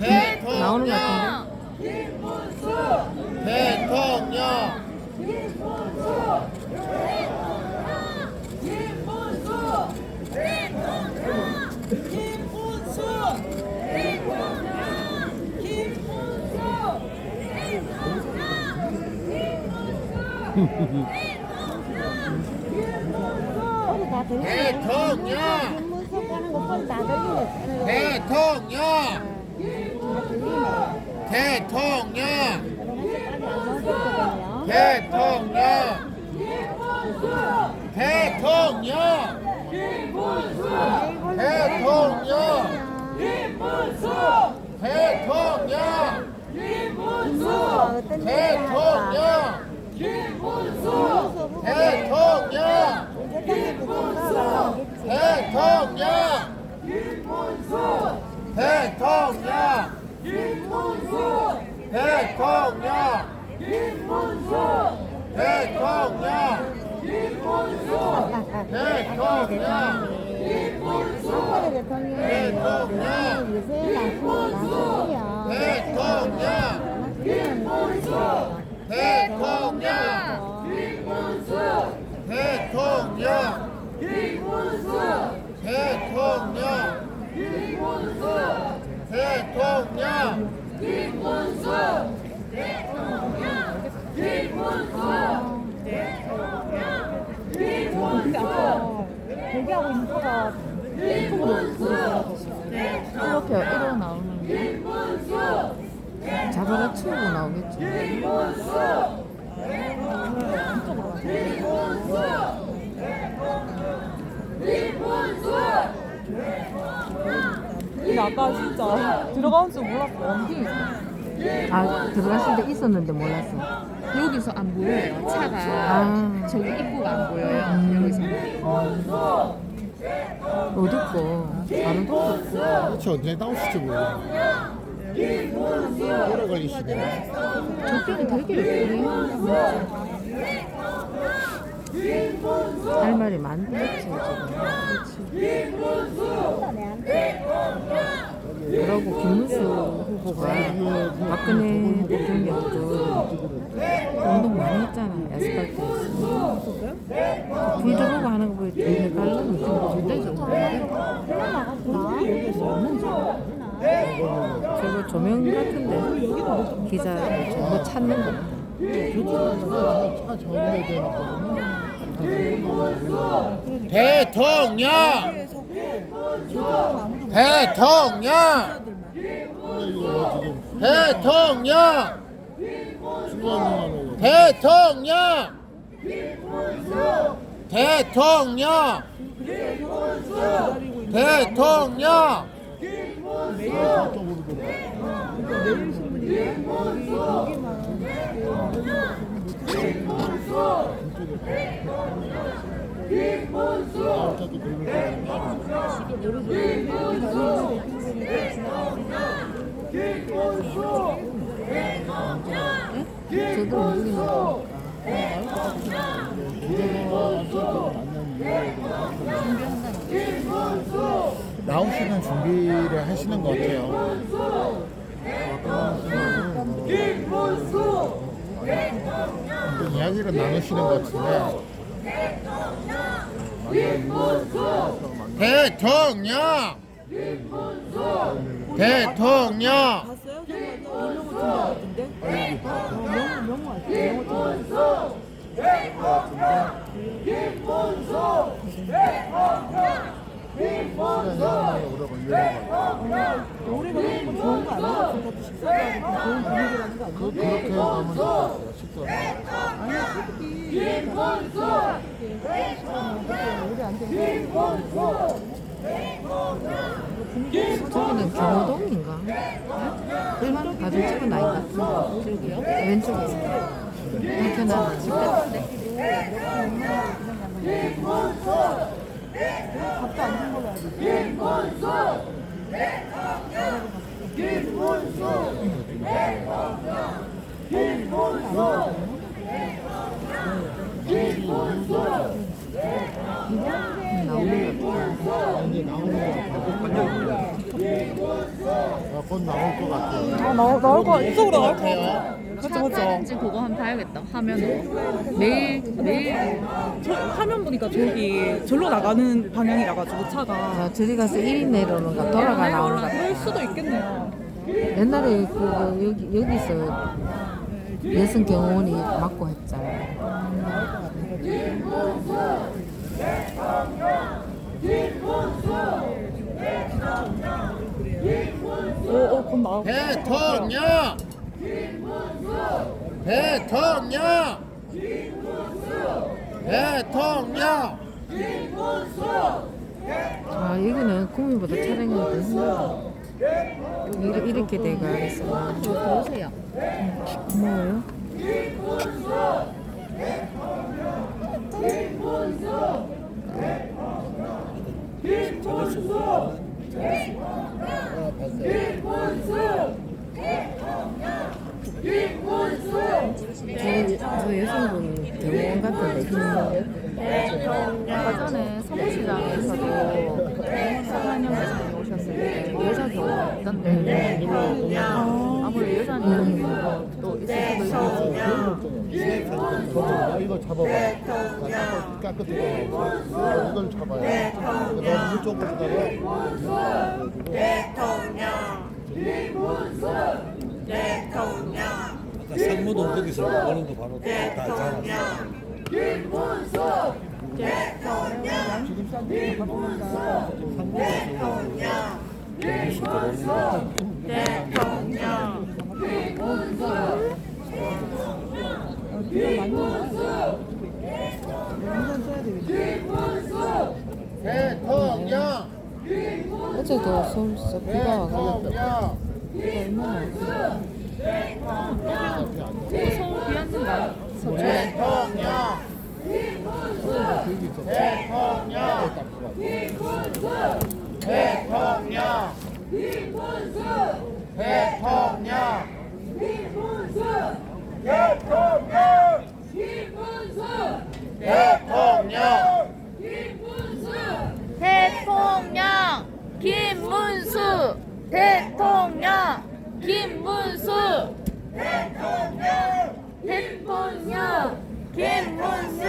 대통령 나오는 것 같은데? 대통령 소리 다 들리네. 대통령 김문석 가는 거 소리 다 들리네. 대통령 다 들리네. 대통령 아직까지 안 나왔거든요. 대통령 대통령 대통령 대통령 김문석 어떤 일을 할까? 대통령 김문석 후보 대통령 대통령도 좀 가봐야겠지. 대통령 대통령 대통령 대통령 박근혜 대통령이 요새 나서요. 대통령 대통령 대통령 근데 아까 대기하고 있는 거가 유튜브로 보내줘야 이렇게 이러고 나오는데 잡아가 치우고 나오겠지. 근데 아까 진짜 들어가는 줄 몰랐어. 어디? 아 들어갔을 때 있었는데 몰랐어. 여기서 안 보여요. 차가 아 저기 입구가 안 보여요. 여기서. 어디 거? 다른 거? 그렇죠. 어떻게 나오실지 모르겠네. 오래 걸리시네. 저쪽이 되게 예쁘네요. 할 말이 많겠지 지금. 그러고 김문수 후보가 박근혜 대통령도 운동 많이 했잖아. 아스팔트에서. 불 들어오고 하는 거 보니 되게 깔라는 굉장히 좋던데. 저거 조명 같은데 기자 뭐 찾는 거. 차 정리해야 되니까. 대통령 대통령 대통령 대통령 대통령 대통령 저도 움직이는 거. 나오시는 준비를 하시는 것 같아요. 어떤 이야기를 나누시는 것 같은데. 대통령 대통령 봤어요? 유명한 친구 같은데? 명호 같아. 오래 걸리는 건 좋은 거 아니야? 진짜 식사하고 좋은 분위기라는 거 아니야? 그렇게 하면 될것 같아요. 식사. 오래 안 되는 저기는 경호동인가? 일반 가족 집은 아닌 것 같은데. 저기요? 왼쪽에 불편한 집 같은데. 밥도 안 준 걸로 알고 있어. 나오는 것 같아. 이제 나오는 것 같아요. 곧 나올 것 같아요. 아, 나올 거 이쪽으로 나올 거 같아요. 같아. 그쵸, 차 그쵸. 타는지 그거 한번 봐야겠다. 화면으로. 매일 화면 보니까 저기 절로 나가는 방향이라 가지고 차가 아, 저리 가서 1인 내려오는가 돌아가 나오는가. 그럴 수도 있겠네요. 옛날에 여기서 여성 경호원이 맡고 했잖아. 곧 나올 거. 대통령! 대통령! 대통령! 아, 여기는 구미보다 촬영이 더 힘들다. 이렇게 돼가겠어. 보세요. 고마워요. 저 여성분 경호원 같은데 아까 전에 서울시장에서도 서한영 여사님이 오셨을 때 여자 경호가 있던데 아무래도 여자는 또 있을 수도 있고 이거 잡아봐. 깨끗하게 나오고 이걸 잡아요. 그다음 이쪽으로다가 아까 상무동 거기서 오는 거 바로 다 잡았어. 대통령! 어제도 서울서 비가 와가지고 대통령! 얼마나 서울 비왔는가? 대통령! 대통령! 대통령! 대통령! 대통령! 대통령 김문수 대통령 김문수 대통령 김문수 김문수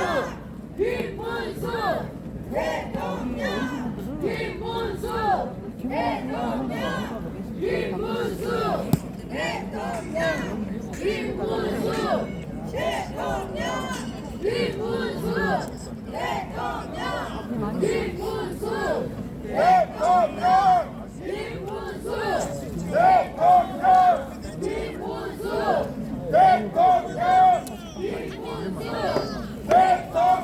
대통령 김문수 대통령 김문수 대통령 김문수 대통령 김문수 대통령 김문수 대통령 김문수 대통령 김문수 대통령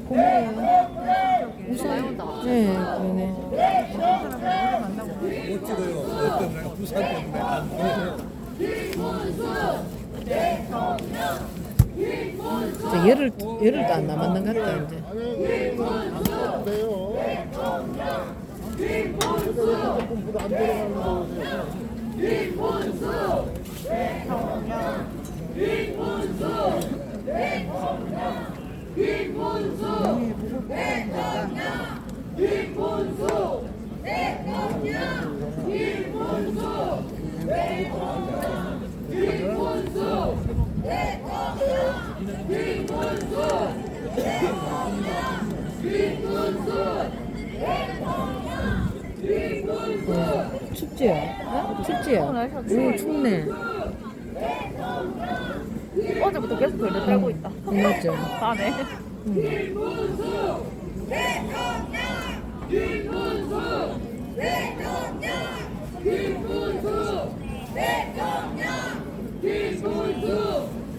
고마워요. 네, 그러네. 못 찍어요. 너 때문에 부산 때문에 안 보여. 진짜 열흘도 안 남았는 것 같다 이제. 춥지요? 춥지요? 오, 춥네. 어제부터 계속 돌려 떨고 있다. 맞죠? 나네.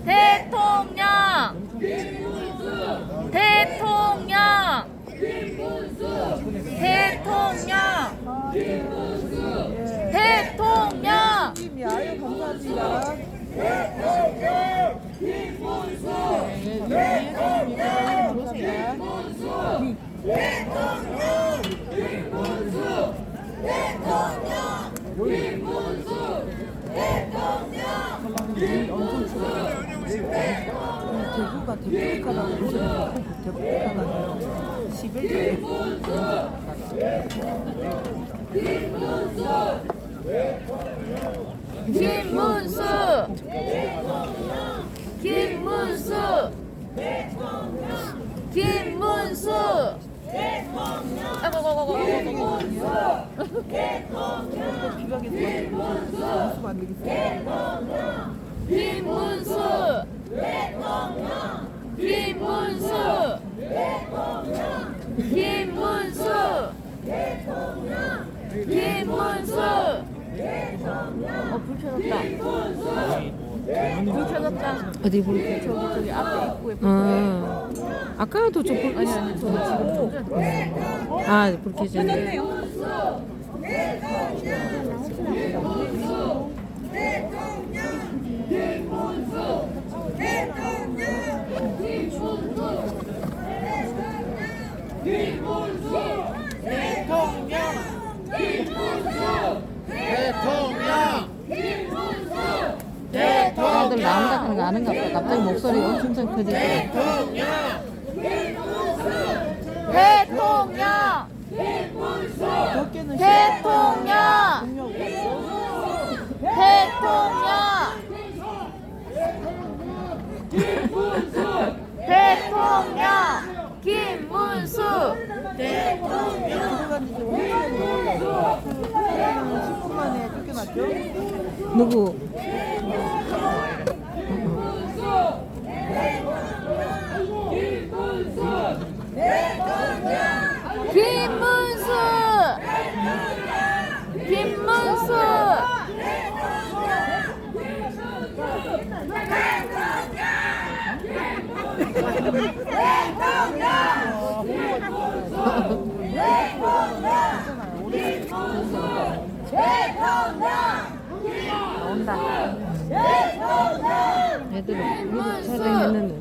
대통령 대통령 대통령 대통령 아유 감사합니다. 대포카라고 그러잖아요. 대포카가 11대. 김문수 김문수 김문수 아고고고고고고 비박에서 연습 안 되겠어요. 김문수 김문수 김문수 김문수 불 켜졌다. 불 켜졌다. 어디 불? 저기 앞에 입구에 불 아까도 저 불. 아니 저거 지금 아, 불 켜졌네. 다들 나온다 하는 거 아는가 보다. 갑자기 목소리 엄청 커지고. 대통령 덕계는 대통령 대통령 대통령 김문수 들어간 지 5년 넘었어요. 그 10분 만에 쫓겨났죠. 누구? 김문수 김문수 애들 촬영했는데.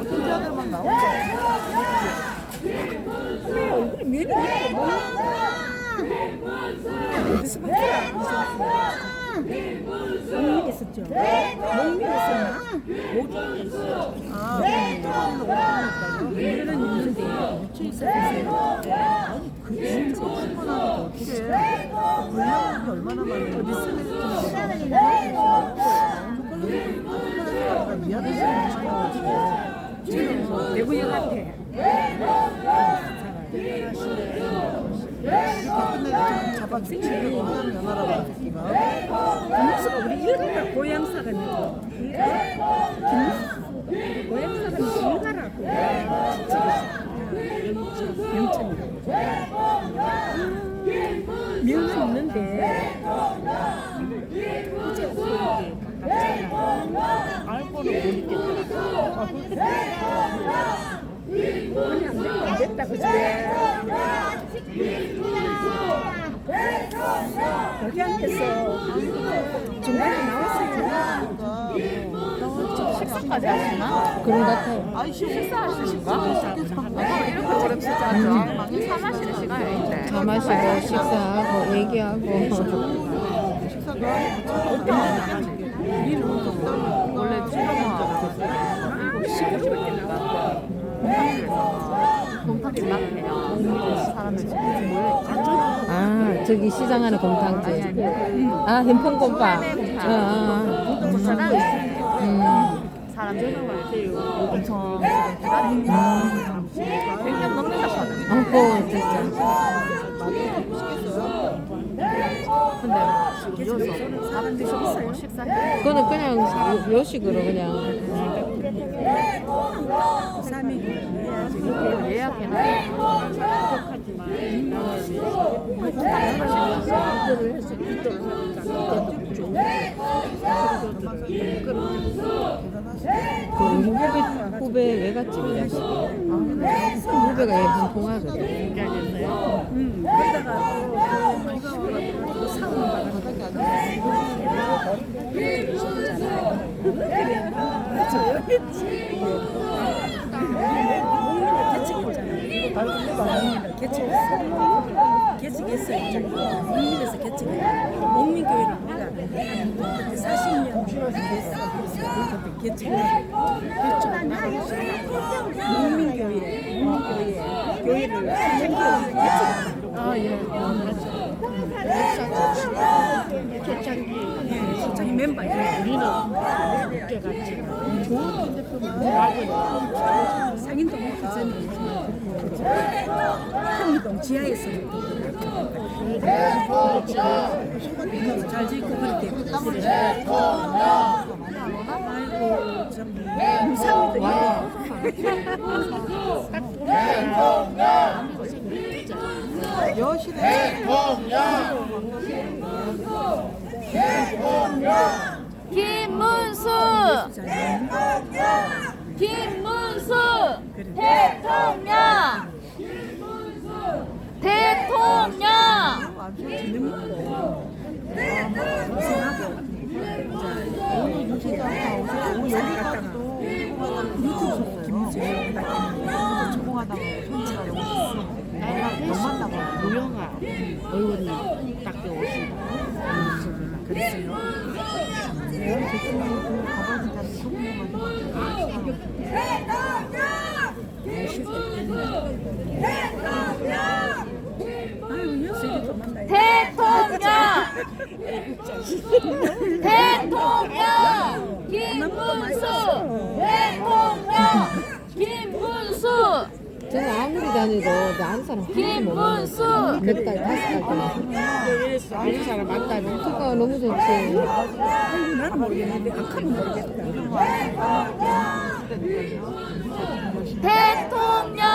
투자들만 나오죠. 목민 있었죠? 목민 있었나? 목민은 있는데 묻혀 있었어요. 아니 그 진짜 신문하고 어떻게 불량한 게 얼마나 많은데 어디 쓰는 미안해서 내부역한테 박근혜를 잡아주치려고 하는 연하라고 새끼가 김문수가 우리 일가라 고향사가니까 김문수 고향사가니까 일가라고 명천이라고 명은 있는데 어제 어떻게 갑자기 알고는 못 있겠더라. 아니 안 됐다 그치? 거기한테서 중간에 나왔어요. 식사까지 하시나? 그런 것 같아요. 아이씨 식사하시는가? 이렇게 오래 식사하죠. 차 마시는 시간이 있대. 차 마시고 식사하고 얘기하고. 식사가 원래 출근하고 7시 때 나가 곰탕집 나가면 사람들 지금 모여있죠. 아, 저기 시장 안에 곰탕집. 아, 현풍곰탕. 주차장 사람들 엄청 기다리는 100년 넘는다 하거든. 어허, 진짜. 근데 지금 여기서 사람 드셨어요? 식사해? 그거는 그냥 요식으로 그냥. 예약해놔. 그 후배 외갓집이야. 후배가 예쁜 동화거든. 개척했어요. 국민에서 개척해. 목민교회를 우리가 40년 됐어. 그래서 국민교회 교회를 초창기 멤버야. 우리는 국제같이 좋은 상인동 부산이 형이동 지하에서 잘 짓고 그렇게 아이고 참 무상이다. 여신의 김문수 대통령 무영아 얼굴이 딱 오신다. 그랬어요. 대통령 김문수 저는 아무리 다녀도 아는 사람 김문수 몇 달, 5달 동안 아는 사람 만나면 투가 너무 좋지. 나는 모르겠는데 아까는 모르겠다. 대통령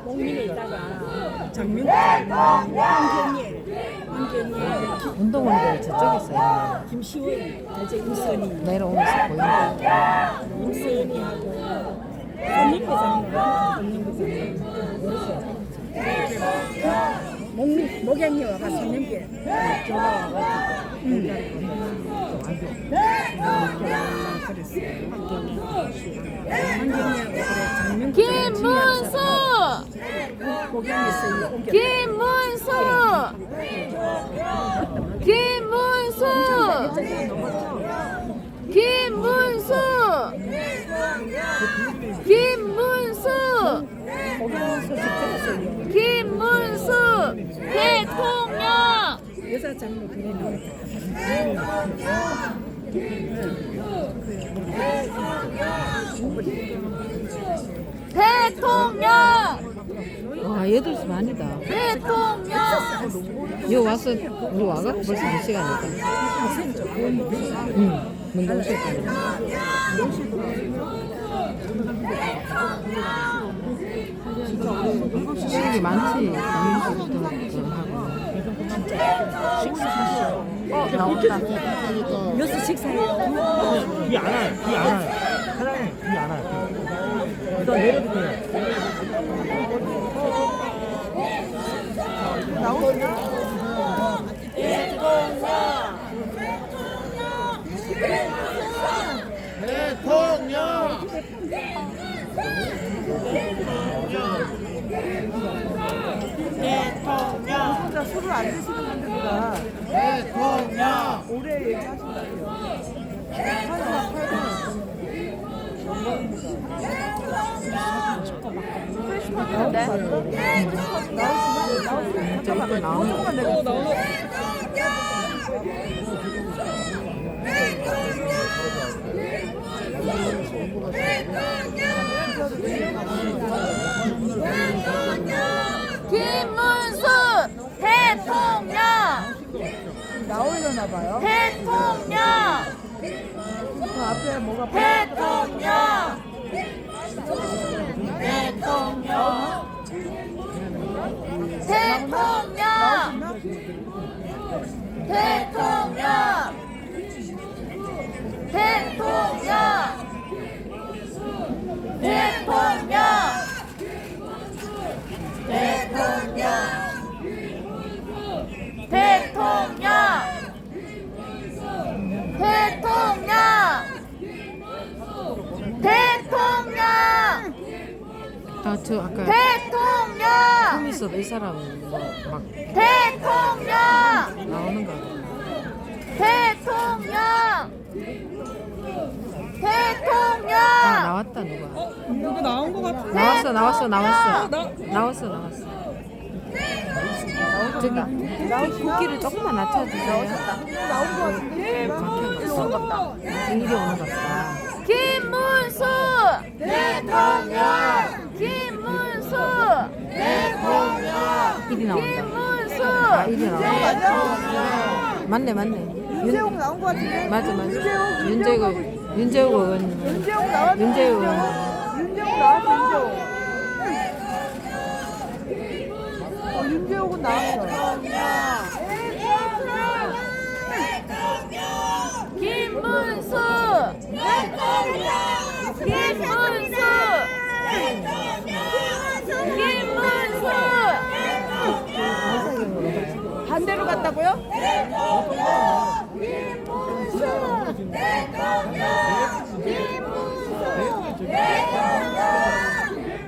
목민에 있다가 장명환 운동원들 저쪽에 있어요. 김시원, 이제 임선이, 내려오면서 보이는 임선이하고 손님배장님, 목양이 와가 손님배 김문수 대통령 여자 장로 그래 대통령 와, 8시 반이다. 대통령 여기 와서 우리 와갖고 벌써 1시간이다. 응, 문도 오셨잖아. 시간이 많지. 당연시부터 하고. 나온다. 여섯 식사예요. 귀 안 와요. 사장님 귀 안 와요. 일단 내려도 돼요. 대통령 혼자 술을 안 드시는 분들보다 대통령 오래 얘기하신다고요. 진짜 이거 나오는 거. 김문수 대통령 나오려나 봐요. 대통령 그 앞에 뭐가 대통령 대통령 대통령 대통령 저 아까 대통령! 숨있어도 이 사람 뭐막 대통령! 나오는 거. 대통령! 대통령! 아 나왔다 누가. 누구 나온 것 같아. 나왔어. 저기 국기를 조금만 낮춰주세요. 나온 것 같은데. 막혀놨어. 이리 오는 것 같다. 김문수! 대통령! 김문수! 대통령! 이리 나온다. 김문수! 아 이리 나온다. 맞네. 윤재홍 나온 것 같은데. 맞아. 윤재욱 의원. 윤재홍 나왔는데. 윤재욱 의원. 윤재홍 나왔어. 윤재홍은 나왔어. 김문수! 김문수! 김문수! 반대로 갔다고요?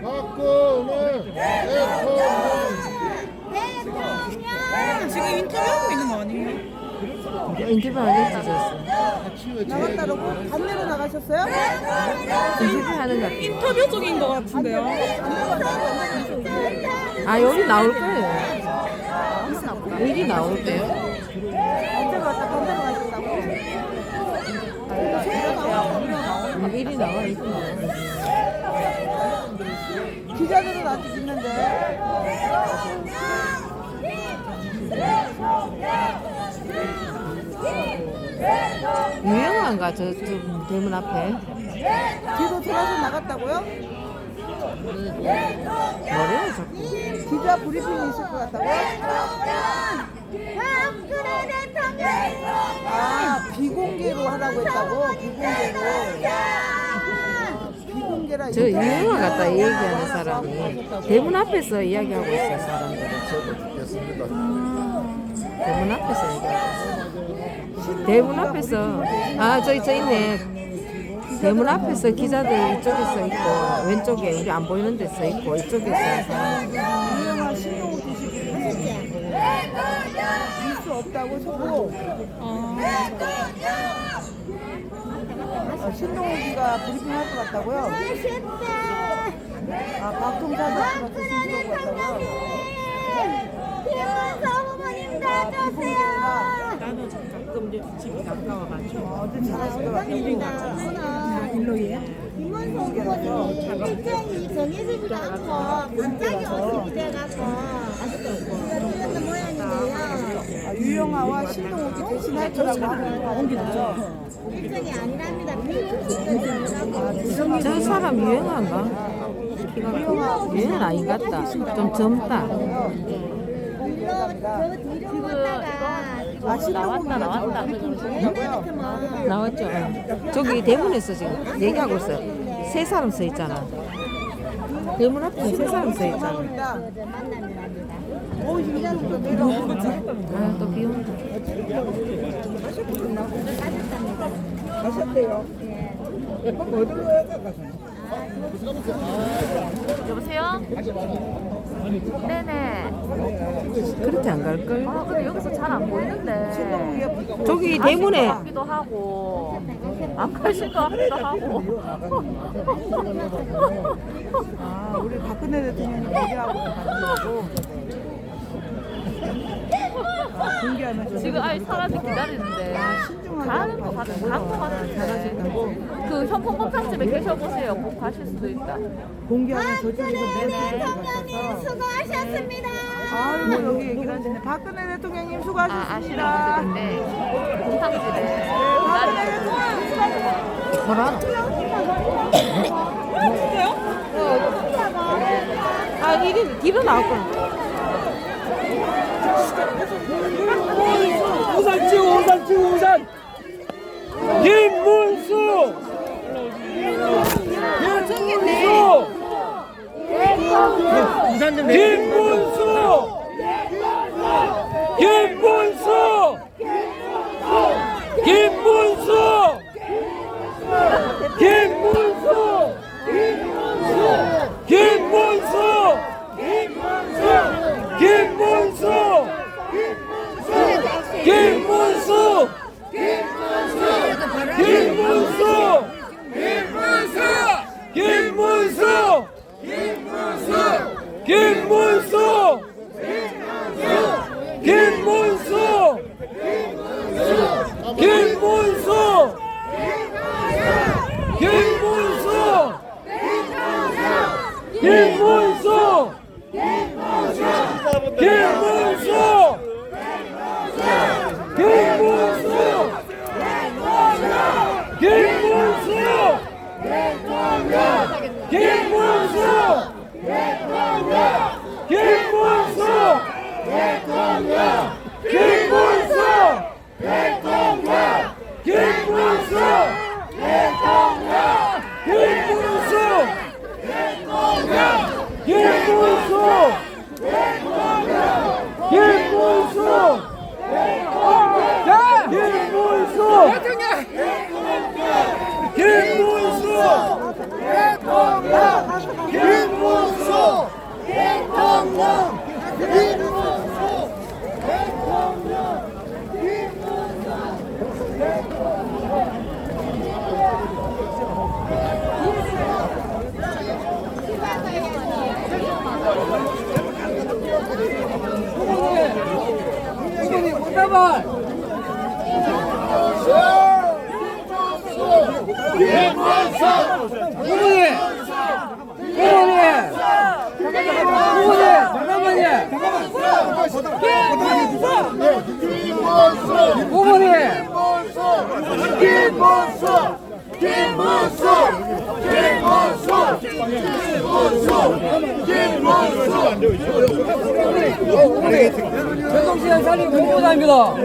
박근혜 대통령. 지금 인터뷰하고 있는 거 아니에요? 인터뷰 하겠지 졌어. 나갔다라고? 반대로 나가셨어요? 인터뷰 하는 것 같아. 인터뷰 중인 것 같은데요. 아 여기 나올 거예요. 일이 나올 거예요. 반대로 갔다 반대로 가셨다고? 일이 나와. 기자들은 아직 있는데. 유명한가 저 대문 앞에. 뒤로 돌아서 나갔다고요? 뭐래요 자꾸. 기자 브리핑이 있을 것 같다고요? 박근혜 대통령! 아, 비공개로 하라고 했다고? 비공개라. 저 유명한 같다 얘기하는 사람이 대문 앞에서 이야기하고 있어요 사람들은. 저도 듣겠습니다. 대문 앞에서 얘기하고 있어. 대문 앞에서 아 저 있네. 대문 앞에서 기자들 이쪽에 서 있고 왼쪽에 우리 안 보이는 데 서 있고 이쪽에 서 사람. 유명한 신동욱 주식 할수 없다고 저거. 신동욱이가 브리핑 할 것 같다고요? 아, 박통사도 신동욱 같다고요? 김문수 부모님 나주세요! 나는 가끔 이제 집이 가까워가지고 어제 잘하실 것 같아요. 일로예요? 김문수 부모님이 일정이 정해지지가 않고 갑자기 오시게 돼갖고 그랬던 모양인데요. 유영아와 신동욱이 대신할 거라고 하는 거 일정이 아니랍니다. 비일정이 저 사람 유행한가? 키가 유행 아닌 것 같다. 좀 젊다. 나왔다. 나왔죠. 저기 대문에서 지금 얘기하고 있어요. 세 사람 서 있잖아. 대문 앞에 세 사람 서 있잖아. 오, 인자는 또 내려오고 아, 또 비 온다. 가셨대요. 여보세요? 네네. 그렇게 안 갈걸? 아 근데 여기서 잘 안 보이는데. 저기 대문에 같기도 하고 안 가실 것 같기도 하고. 아, 우리 박근혜 대통령이 공개하고 가시고 공개하면서 지금 아예 사람이 기다리는데 가는 거 같은데 간거 같은데 그 현풍 곱창집에 계셔보세요. 꼭 가실 수도 있다. 공개하면 저쪽에서 대통령님 수고하셨습니다. 아이고 여기 얘기를 하시네. 박근혜 대통령님 아 수고하셨습니다. 아시는 분들 곱창집에 박근혜 대통령님 수고하셨습니다. 뭐라? 아, 이게 뒤로 나올 거야. 우산 찍어 우산. 김문수. 우산 좀 김문수. 김문수. 김문수 김문수 김문수 김문수 김문수 전동시장 살리고 공무원입니다.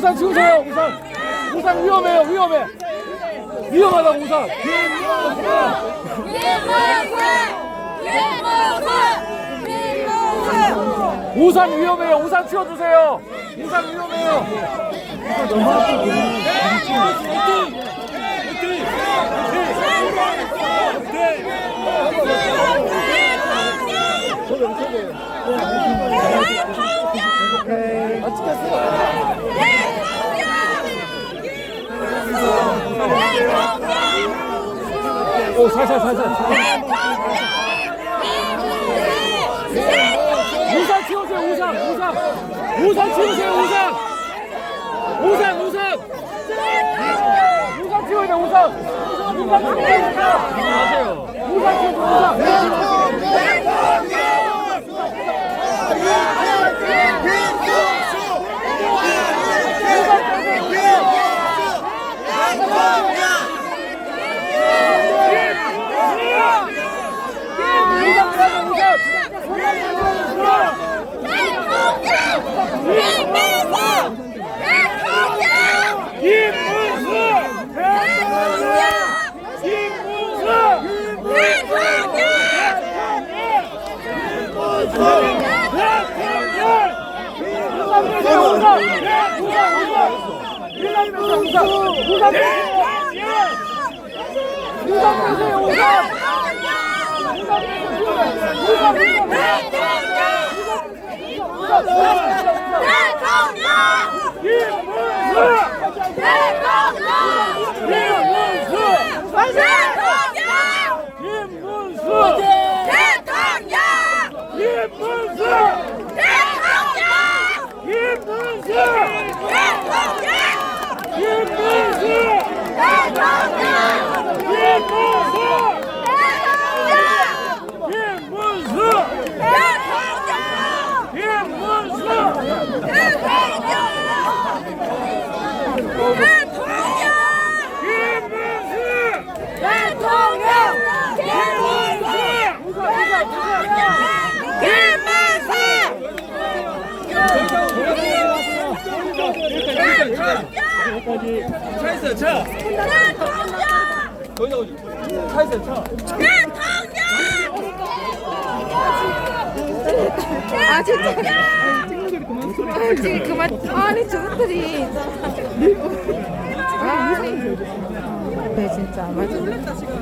우산 치우세요. 우산 위험해. 위험하다 우산. 우산 위험해요. 우산 치워주세요. 우산 위험해요. 너무 오, 살살. 우산 치우세요. 우상 치우세요. 우상 치워야 돼. 우상 하세요. 우상 차있어요. 차. 거기다 차있어요. 차. 아 진짜. 지금 그만. 아니 저것들이. 아니. 네 진짜 맞아.